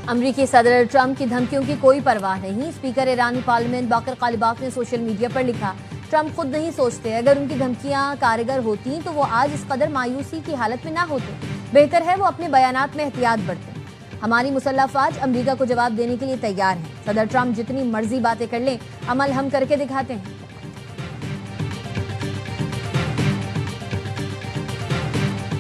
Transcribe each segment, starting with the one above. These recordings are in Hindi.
अमरीकी सदर ट्रंप की धमकियों की कोई परवाह नहीं। स्पीकर ईरानी पार्लियामेंट बाकर कालिबाफ ने सोशल मीडिया पर लिखा, ट्रंप खुद नहीं सोचते, अगर उनकी धमकियां कारगर होती तो वो आज इस कदर मायूसी की हालत में ना होते। बेहतर है वो अपने बयानात में एहतियात बरतें। हमारी मुसल्लह अफवाज अमरीका को जवाब देने के लिए तैयार है। सदर ट्रंप जितनी मर्जी बातें कर लें, अमल हम करके दिखाते हैं।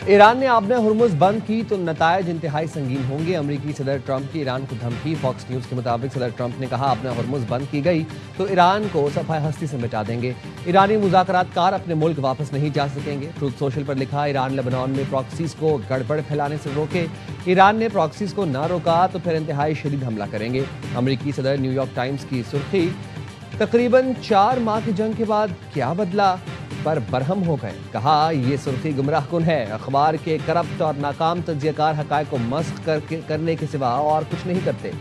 ईरान ने आबने हुर्मुज़ बंद की तो नतायज इंतहाई संगीन होंगे। अमरीकी सदर ट्रंप की ईरान को धमकी। फॉक्स न्यूज़ के मुताबिक सदर ट्रंप ने कहा, आबने हुर्मुज़ बंद की गई तो ईरान को सफाए हस्ती से मिटा देंगे। ईरानी मुज़ाकरातकार अपने मुल्क वापस नहीं जा सकेंगे। ट्रूथ सोशल पर लिखा, ईरान लेबनान में प्रॉक्सीज को गड़बड़ फैलाने से रोके। ईरान ने प्रॉक्सीज को न रोका तो फिर इंतहाई शदीद हमला करेंगे। अमरीकी सदर न्यूयॉर्क टाइम्स की सुर्खी, तकरीबन 4 माह की जंग के बाद क्या बदला पर बरहम हो गए। कहा, ये सुर्खी गुमराह कुन है। अखबार के करप्ट और नाकाम तज्जियाकार हकायक को मस्क करने के सिवा और कुछ नहीं करते।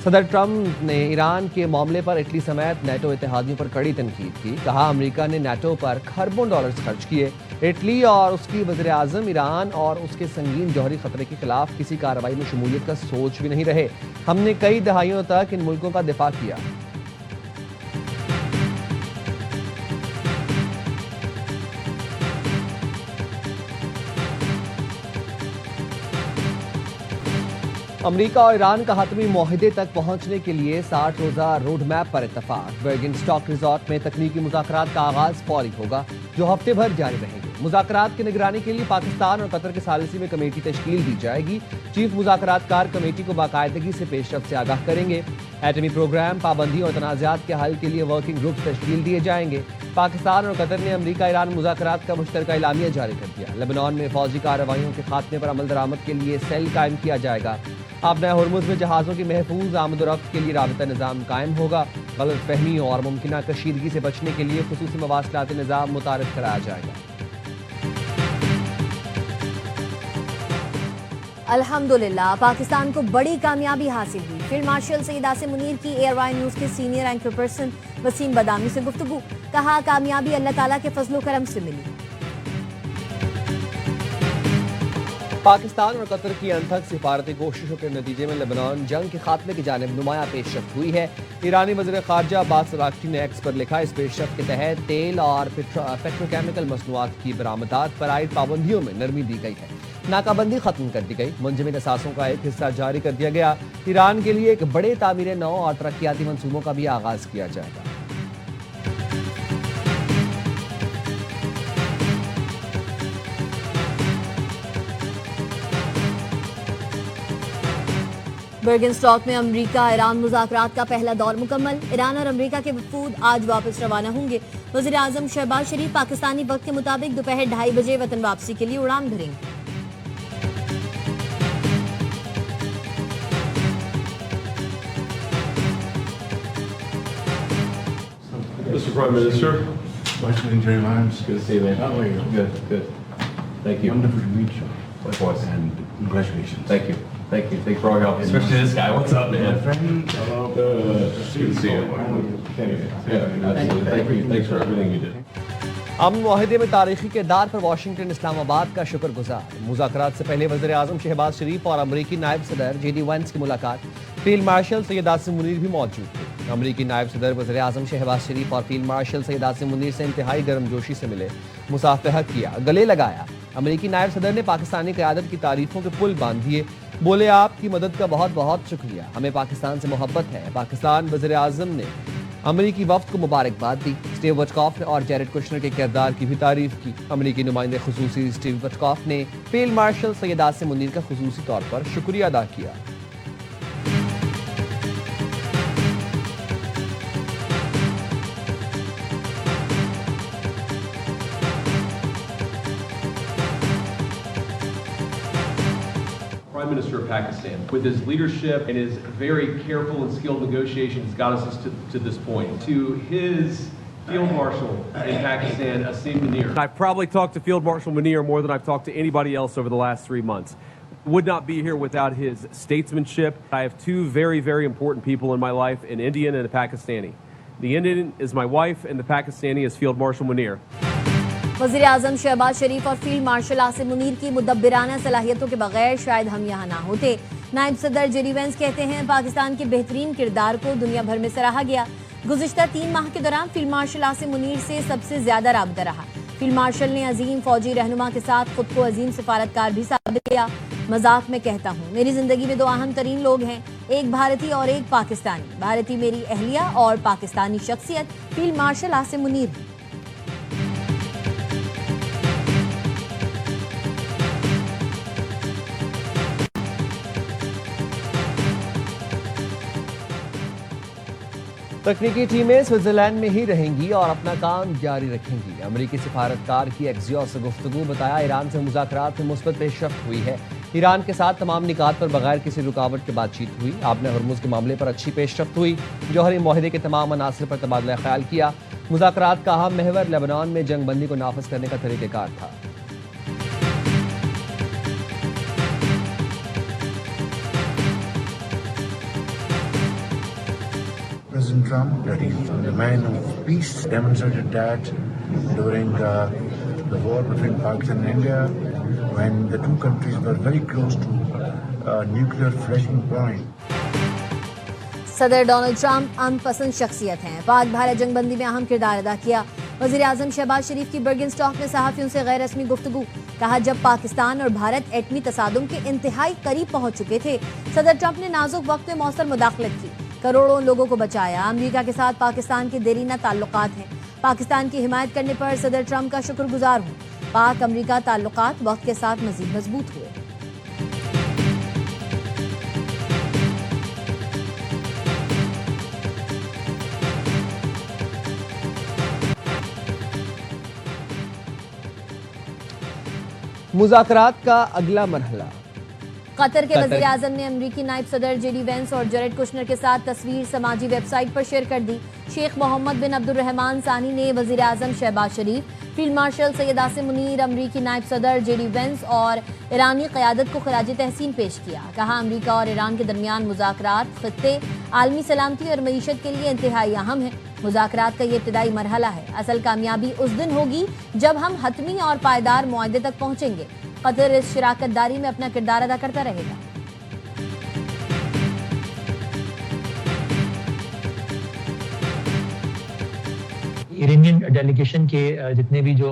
सदर ट्रंप ने ईरान के मामले पर इटली समेत नेटो इत्तेहादियों पर कड़ी तनकीद की। कहा, अमेरिका ने नेटो पर खरबों डॉलर्स खर्च किए। इटली और उसकी वज़ीर आज़म ईरान और उसके संगीन जौहरी खतरे के खिलाफ किसी कार्रवाई में शमूलियत का सोच भी नहीं रहे। हमने कई दहाइयों तक इन मुल्कों का दिफा किया। अमरीका और ईरान का हतमी मुआहदे तक पहुंचने के लिए 60 रोज़ा रोड मैप पर इत्तफाक। बर्गिनस्टॉक रिजॉर्ट में तकनीकी मुज़ाकरात का आगाज फौरी होगा, जो हफ्ते भर जारी रहेंगे। मुज़ाकरात की निगरानी के लिए पाकिस्तान और कतर के सालिसी में कमेटी तश्कील दी जाएगी। चीफ मुज़ाकरातकार कमेटी को बाकायदगी से पेशरफ से आगाह करेंगे। एटमी प्रोग्राम, पाबंदी और तनाज़ात के हल के लिए वर्किंग ग्रुप तश्कील दिए जाएंगे। पाकिस्तान और कतर ने अमरीका ईरान मुज़ाकरात का मुश्तरका एलामिया जारी कर दिया। लेबनान में फौजी कार्रवाइयों के खात्मे पर अमल दरामद के लिए सेल कायम किया जाएगा। आबना हुर्मुज़ में जहाज़ों की महफूज आमद-ओ-रफ्त के लिए राबिता निज़ाम कायम होगा। गलत फहमी और मुमकिना कशीदगी से बचने के लिए खुसूसी मवासलाती निज़ाम मुतारिफ कराया जाएगा। अल्हम्दुलिल्लाह, पाकिस्तान को बड़ी कामयाबी हासिल हुई। फील्ड मार्शल सैयद आसिम मुनीर की एयरवाई न्यूज़ के सीनियर एंकर पर्सन वसीम बदामी से गुफ्तगू। कहा, कामयाबी अल्लाह ताला के फजलो करम से मिली। पाकिस्तान और कतर की अनथक सिफारती कोशिशों के नतीजे में लेबनान जंग के खात्मे की जानिब नुमाया पेशरफ्त हुई है। ईरानी वज़ीर ख़ारजा अब्बास अराग़ची ने एक्स पर लिखा, इस पेशरफ्त के तहत तेल और पेट्रोकेमिकल मसनूआत की बरामदात पर आयद पाबंदियों में नरमी दी गई है। नाकाबंदी खत्म कर दी गई। मुंजमद असासों का एक हिस्सा जारी कर दिया गया। ईरान के लिए एक बड़े तामीर नौ और तरक्याती मंसूबों का भी आगाज किया जाएगा। बर्गिनस्टॉक में अमरीका ईरान मुज़ाकरात का पहला दौर मुकम्मल। ईरान और अमरीका के वफूद आज वापस रवाना होंगे। वज़ीर आज़म शहबाज शरीफ पाकिस्तानी वक्त के मुताबिक दोपहर 2:30 बजे वतन वापसी के लिए उड़ान भरेंगे। Mr. Prime Minister. Washington, Jerry Lyons. Good to see you, man. How are you? Good, good. Thank you. Wonderful to meet you. Likewise. And congratulations. Thank you. Thank you. Thanks for all your help. Especially this guy. What's up, man? Friend. Hello. It's good to see you. Yeah, absolutely. Thank you. Thanks for everything you did. अमन मुआहदे में तारीखी किरदार पर वाशिंगटन इस्लामाबाद का शुक्रगुजार। मुज़ाकरात से पहले वज़ीर आज़म शहबाज शरीफ और अमरीकी नायब सदर JD Vance की मुलाकात। फील्ड मार्शल सैयद आसिम मुनीर भी मौजूद थे। अमरीकी नायब सदर वज़ीर आज़म शहबाज शरीफ और फील्ड मार्शल सैयद आसिम मुनीर से इंतहाई गर्मजोशी से मिले, मुसाफहा किया, गले लगाया। अमरीकी नायब सदर ने पाकिस्तानी क़यादत की तारीफों के पुल बांध दिए। बोले, आपकी मदद का बहुत बहुत शुक्रिया, हमें पाकिस्तान से मोहब्बत है। पाकिस्तान वज़ीर आज़म ने अमरीकी वफ्द को मुबारकबाद दी। स्टीव विटकॉफ ने और जैरेड कुशनर के किरदार की भी तारीफ की। अमरीकी नुमाइंदे खुसूसी स्टीव विटकॉफ ने फील्ड मार्शल सैयद आसिम मुनीर का खुसूसी तौर पर शुक्रिया अदा किया। Prime Minister of Pakistan, with his leadership and his very careful and skilled negotiations, got us to this point. To his Field Marshal in Pakistan, Asim Munir. I've probably talked to Field Marshal Munir more than I've talked to anybody else over the last 3 months. Would not be here without his statesmanship. I have 2 very, very important people in my life, an Indian and a Pakistani. The Indian is my wife and the Pakistani is Field Marshal Munir. वज़ीर आज़म शहबाज शरीफ और फील्ड मार्शल आसिम मुनीर की मुदब्बिराना सलाहियतों के बगैर शायद हम यहाँ ना होते। नायब सदर जेडी वेंस कहते हैं पाकिस्तान के बेहतरीन किरदार को दुनिया भर में सराहा गया। गुज़िश्ता 3 माह के दौरान फील्ड मार्शल आसिम मुनीर से सबसे ज्यादा राबता रहा। फील्ड मार्शल ने अजीम फौजी रहनुमा के साथ खुद को अजीम सिफारतकार भी साबित किया। मजाक में कहता हूँ मेरी जिंदगी में 2 अहम तरीन लोग हैं, एक भारतीय और एक पाकिस्तानी। भारतीय मेरी अहलिया और पाकिस्तानी शख्सियत फील्ड मार्शल आसिम मुनीर है। तकनीकी टीमें स्विट्जरलैंड में ही रहेंगी और अपना काम जारी रखेंगी। अमेरिकी सिफारतकार की एक्सियोस से गुफ्तगू। बताया ईरान से मुज़ाकरात में मुस्बत पेशरफ्त हुई है। ईरान के साथ तमाम निकात पर बगैर किसी रुकावट के बातचीत हुई। आपने हुर्मुज़ के मामले पर अच्छी पेशरफ्त हुई। जौहरी मुआहदे के तमाम अनासर पर तबादला ख्याल किया। मुज़ाकरात का अहम महवर लेबनान में जंगबंदी को नाफिज करने का तरीक़ेकार था। President Trump, that he's a man of peace, demonstrated that during the war between Pakistan and India, when the two countries were very close to a nuclear flashing point. सदर डोनाल्ड ट्रंप अमपसंद शख्सियत हैं। पाक भारत जंगबंदी में अहम किरदार अदा किया। वज़ीर आज़म शहबाज शरीफ की बर्गिनस्टॉक में सहाफ़ियों से गैर रस्मी गुफ्तगू। कहा जब पाकिस्तान और भारत एटमी तसादुम के इंतहाई करीब पहुंच चुके थे, सदर ट्रंप ने नाजुक वक्त में मौसर मुदाखलत की, करोड़ों लोगों को बचाया। अमेरिका के साथ पाकिस्तान के देरीना ताल्लुकात हैं। पाकिस्तान की हिमायत करने पर सदर ट्रंप का शुक्रगुजार हूँ। पाक अमेरिका ताल्लुकात वक्त के साथ मजीद मजबूत हुए। मुज़ाकरात का अगला मरहला। कतर के वज़ीर आज़म ने अमरीकी नायब सदर जेडी वेंस और जरेड कुशनर के साथ तस्वीर समाजी वेबसाइट पर शेयर कर दी। शेख मोहम्मद बिन अब्दुर्रहमान सानी ने वज़ीर आज़म शहबाज शरीफ, फील्ड मार्शल सैयद आसिम मुनीर, अमरीकी नायब सदर जेडी वेंस और ईरानी क़यादत को खराज तहसीन पेश किया। कहा अमरीका और ईरान के दरमियान मुज़ाकरात ख़ित्ते, आलमी सलामती और मईशत के लिए इंतहाई अहम है। मुज़ाकरात का ये इब्तिदाई मरहला है। असल कामयाबी उस दिन होगी जब हम हतमी और पायदार मुआहदे तक पहुँचेंगे। कतर इस शराकत दारी में अपना किरदार अदा करता रहेगा। इरानियन डेलीगेशन के जितने भी जो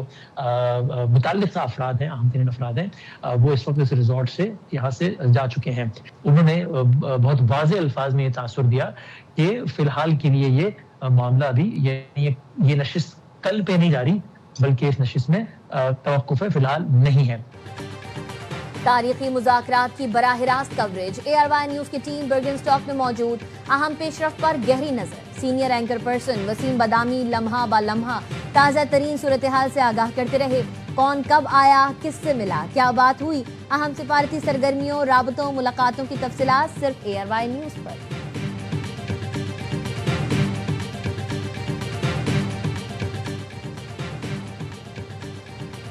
मुताल्लिक़ अफराद हैं, अहम तरीन अफराद हैं, वो इस वक्त इस रिजॉर्ट से यहाँ से जा चुके हैं। उन्होंने बहुत वाज़ेह अल्फाज में ये तासुर दिया कि फ़िलहाल के लिए ये मामला अभी ये नशिस्त कल पे नहीं जारी, बल्कि इस नशिस्त में तवक्कुफ़ फ़िलहाल नहीं है। तारीखी मुज़ाकरात की बराह रास्त कवरेज। ARY न्यूज़ की टीम बर्गिनस्टॉक में मौजूद। अहम पेशरफ्त पर गहरी नजर। सीनियर एंकर पर्सन वसीम बदामी लम्हा ब लम्हा ताज़ा तरीन सूरत हाल से आगाह करते रहे। कौन कब आया, किससे मिला, क्या बात हुई, अहम सिफारती सरगर्मियों, राबतों, मुलाकातों की तफसीलात सिर्फ ARY न्यूज़ पर।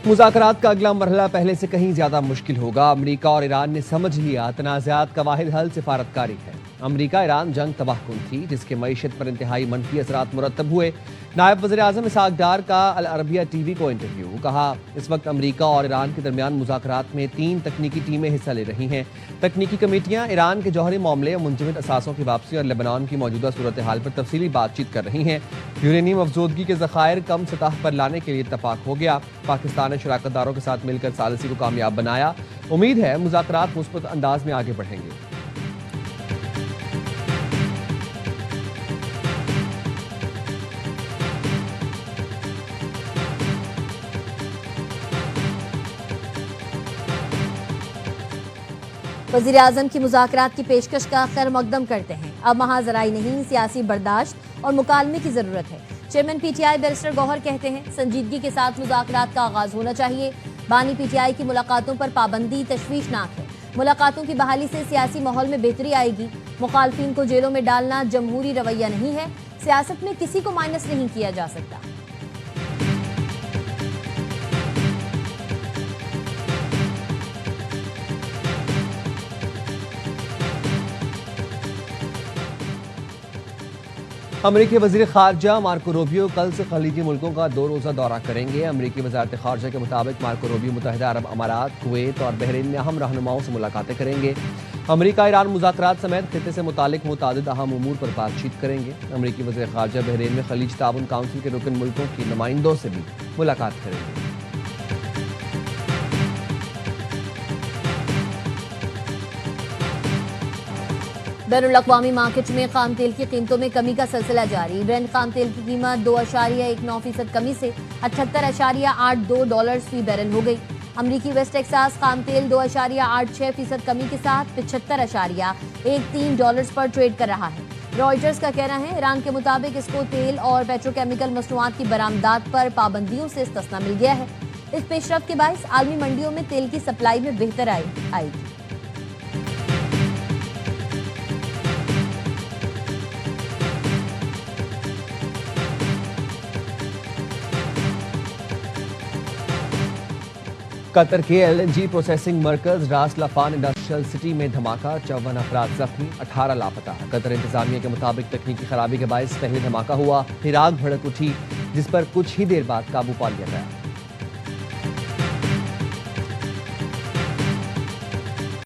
मुज़ाकरात का अगला मरहला पहले से कहीं ज्यादा मुश्किल होगा। अमेरिका और ईरान ने समझ लिया तनाज़ात का वाहिद हल सिफारतकारी है। अमेरिका ईरान जंग तबाहकुन थी जिसके मईशत पर इंतहाई मनफी असरात मुरतब हुए। नायब वज़ीर आज़म इसहाक डार का अल अरबिया TV को इंटरव्यू। कहा इस वक्त अमेरिका और ईरान के दरमियान मुज़ाकरात में 3 तकनीकी टीमें हिस्सा ले रही हैं। तकनीकी कमेटियाँ ईरान के जौहरी मामले, मुंजमद असासों की वापसी और लेबनान की मौजूदा सूरत हाल पर तफसीली बातचीत कर रही हैं। यूरेनियम अफजोदगी के ज़खायर कम सतह पर लाने के लिए इत्तफाक हो गया। पाकिस्तान ने शराकतदारों के साथ मिलकर सालिसी को कामयाब बनाया। उम्मीद है मुज़ाकरात मुस्बत अंदाज में आगे बढ़ेंगे। वज़ीर आज़म की मुज़ाकरात की पेशकश का खैर मकदम करते हैं। अब महाजराई नहीं, सियासी बर्दाश्त और मुकालमे की ज़रूरत है। चेयरमैन PTI बैरिस्टर गौहर कहते हैं संजीदगी के साथ मुज़ाकरात का आगाज़ होना चाहिए। बानी PTI की मुलाकातों पर पाबंदी तशवीशनाक है। मुलाकातों की बहाली से सियासी माहौल में बेहतरी आएगी। मुखालफिन को जेलों में डालना जमहूरी रवैया नहीं है। सियासत में किसी को माइनस नहीं किया जा सकता। अमरीकी वज़ीर ख़ारजा मार्को रूबियो कल से खलीजी मुल्कों का 2 रोज़ा दौरा करेंगे। अमरीकी वज़ारत ख़ारजा के मुताबिक मार्को रूबियो मुत्तहिदा अरब अमारात, कुवैत और बहरीन में अहम रहनुमाओं से मुलाकातें करेंगे। अमरीका ईरान मुज़ाकरात समेत खित्ते से मुतालिक मुतादिद अहम उमूर पर बातचीत करेंगे। अमरीकी वज़ीर ख़ारजा बहरीन में खलीज ताउन काउंसिल के रुकन मुल्कों की नुमाइंदों से भी मुलाकात करेंगे। बैनुल-अक़वामी मार्केट में खाम तेल की कीमतों में कमी का सिलसिला जारी। ब्रेंट खाम तेल की कीमत 2.19% कमी से $78.82 फी बैरल हो गई। अमरीकी वेस्ट टेक्सास खाम तेल 2.86% कमी के साथ $75.13 पर ट्रेड कर रहा है। रॉयटर्स का कहना है ईरान के मुताबिक इसको तेल और पेट्रोकेमिकल मसनूआत की बरामदात पर पाबंदियों से इस्तिस्ना मिल गया है। इस पेशरफ के बायस आलमी मंडियों में तेल की सप्लाई में बेहतर आएगी। कतर के LNG प्रोसेसिंग मरकज रास लाफान इंडस्ट्रियल सिटी में धमाका, 54 अफराद जख्मी, 18 लापता। कतर इंतजामिया के मुताबिक तकनीकी खराबी के बायस पहले धमाका हुआ, फिर आग भड़क उठी, जिस पर कुछ ही देर बाद काबू पा लिया गया।